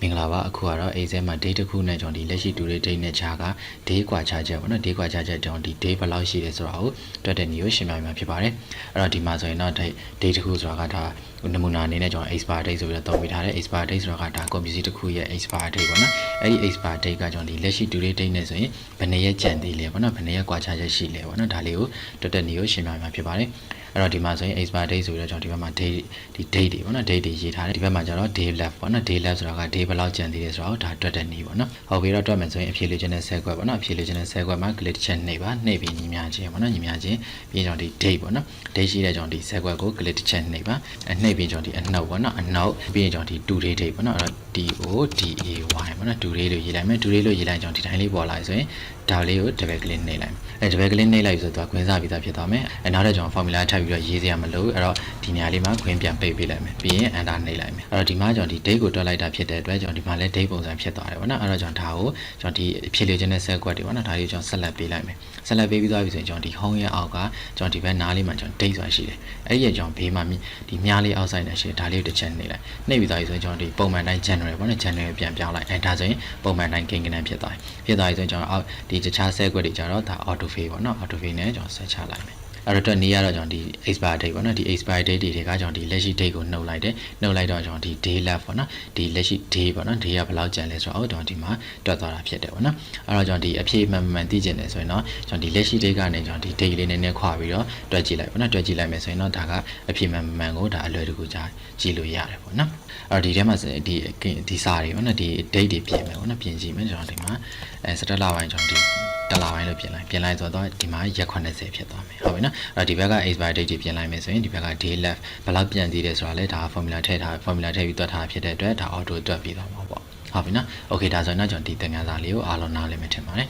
င်္ဂလာပါအခုကတော့ exam မှာ date တစ်ခုနဲ့ကျွန်တော်ဒီလက်ရှိ due date နဲ့ခြားက day กว่าခြားချက်ပေါ့နော် day กว่าခြားချက်ကျွန်တော်ဒီ day ဘယ်လောက်ရှိလဲဆိုတာကိုတွက်တဲ့နည်းကိုရှင်းပြမှာဖြစ်ပါတယ်အဲ့တော့ဒီမှာဆိုရင်တော့ date တစ်ခုဆိုတာကဒါနမူနာအနေနဲ့ကျွန်တော် expire date ဆိုပြီးတော့သုံးပေးထားတယ် expire date ဆိုတာကဒါ computer တစ်ခုရဲ့ expire date ပေါ့နော်အဲ့ဒီ expire date ကကျွန်တော်ဒီလက်ရှိ due date နဲ့ဆိုရင်ဘယ်နှစ်ရက်ကျန်သေးလဲပေါ့နော်ဘယ်နှစ်ရက်กว่าခြားချက်ရှိလဲပေါ့နော်ဒါလေးကိုတွက်တဲ့နည်းကိုရှင်းပြမှာဖြစ်ပါတယ်အဲ့တော့ဒီမှာဆိုရင် expire date ဆိုပြီးတော့ကျွန်တော်ဒီဘက်မှာ date ဒီ date တွေပေါ့နော် date တွေရေးထားတယ်ဒီဘက်မှာကျတော့ day left ပေါ့နော် day left ဆိုတာက day ဘယ်လောက်ကျန်သေးလဲဆိုတော့ဒါတွက်တဲ့နည်းပေါ့နော်ဟုတ်ပြီတော့တွက်မယ်ဆိုရင်အဖြေလေးချင်းနဲ့10ခွက်ပေါ့နော်အဖြေလေးချင်းနဲ့10ခွက်မှာ click တစ်ချက်နှိပ်ပါနှိပ်ပြီးညီမျှချင်းပေါ့နော်ညီမျှချင်းပြီးကျွန်တော်ဒီ date ပေါ့နော် date ရှိတဲ့ကျွန်တော်ဒီ10ခွက်ကို click တစ်ချက်နှိပ်ပါနှိပ်ပြီးကျွန်တော်ဒီအနှုတ်ပေါ့နော်အနှုတ်ပြီးရင်ကျွန်တော်ဒီ to date ပေါ့နော်အဲ့တော့ DODAY ပေါ့နော် to date လို့ရေးလိုက်မယ် to date လို့ရေးလိုက်ကျွန်တော်ဒီတိုင်းလေးပေါ်လာဆိုရင်ဒါလေးကို double click နှိပ်လိုက်မယ်double click နှိပ်လိုက်ဆိုတော့ခွင်းစားပြီးသားဖြစ်သွားမယ်နောက်တော့ကျွန်တော် formula ထပ်ပြီးတော့ရေးစရာမလိုအဲ့တော့ဒီနေရာလေးမှာခွင်းပြန်ပိတ်ပေးလိုက်မယ်ပြီးရင် enter နှိပ်လိုက်မယ်အဲ့တော့ဒီမှာကျွန်တော်ဒီ date ကိုတွက်လိုက်တာဖြစ်တဲ့အတွက်ကျွန်တော်ဒီမှာလည်း date ပုံစံဖြစ်သွားတယ်ပေါ့နော်အဲ့တော့ကျွန်တော်ဒါကိုကျွန်တော်ဒီဖြစ်လေခြင်းနဲ့ set ကွက်တွေပေါ့နော်ဒါလေးကိုကျွန်တော်ဆက်လက်ပေးလိုက်မယ်ဆက်လက်ပေးပြီးသွားပြီဆိုရင်ကျွန်တော်ဒီ home ရဲ့အောက်ကကျွန်တော်ဒီဘက်နားလေးမှာကျွန်တော် date ဆိုတာရှိတယ်အဲ့ဒီရဲ့ကျွန်တော်ဘေးမှာဒီမြားလေး outside နဲ့ရှိတယ်ဒါလေးကိုတစ်ချက်နှိပ်လိုက်နှိပ်ပြီးသွားပြီဆိုရင်ကျွန်တော်ဒီပုံမှန်တိုင်း January ပေါ့နော် January ပြန်ပြောင်းလိုက်ဒါဆိုရင်ပုံမှန်တိုင်းကိန်းကနန်းဖြစ်သွားပြီဖြစ်သွားပြီဆိုရင်ကျွန်တော်အောက်ဒီတခြား set ကွက်တွေကြတော့ဒါ auto fill ပေါ့နော် auto fill နဲ့ကျွန်တော်ဆက်ချလိုက်မယ်အဲ့တော့နေ့ရတော့ကျွန်တော်ဒီ expire date ပေါ့နော်ဒီ expire date တွေကကျွန်တော်ဒီလက်ရှိ date ကိုနှုတ်လိုက်တယ်နှုတ်လိုက်တော့ကျွန်တော်ဒီ day left ပေါ့နော်ဒီလက်ရှိ day ပေါ့နော် day ကဘယ်လောက်ကျန်လဲဆိုတော့ကျွန်တော်ဒီမှာတွက်သွားတာဖြစ်တယ်ပေါ့နော်အဲ့တော့ကျွန်တော်ဒီအဖြေမှန်သိကျင်တယ်ဆိုရင်တော့ကျွန်တော်ဒီလက်ရှိ date ကနေကျွန်တော်ဒီ date လေးနည်းနည်းခွာပြီးတော့တွက်ကြည့်လိုက်ပေါ့နော်တွက်ကြည့်လိုက်မယ်ဆိုရင်တော့ဒါကအဖြေမှန်ကိုဒါအလွယ်တကူကြည့်လို့ရတယ်ပေါ့နော်အဲ့တော့ဒီထဲမှာဒီစာတွေပေါ့နော်ဒီ date တွေပြင်မယ်ပေါ့နော်ပြင်ကြည့်မယ်ကျွန်တော်ဒီမှာ17လပိုင်းကျွန်တော်ဒီတလပိုင်းလို့ပြင်လိုက်ဆိုတော့ဒီမှာရက်80ဖြစ်သွားမယ်ဟုတ်ပြီနော်အဲ့ဒီဘက်က expire date တွေပြင်လိုက်မယ်ဆိုရင်ဒီဘက်က day left ဘယ်လောက်ပြန်သေးတယ်ဆိုတာလဲဒါ formula ထည့်ပြီးတွက်ထားဖြစ်တဲ့အတွက်ဒါ auto တွက်ပြီးသွားမှာပေါ့ဟုတ်ပြီနော် okay ဒါဆိုရင်တော့ကျွန်တော်ဒီသင်ခန်းစာလေးကိုအားလုံးနားလည်မယ်ထင်ပါတယ်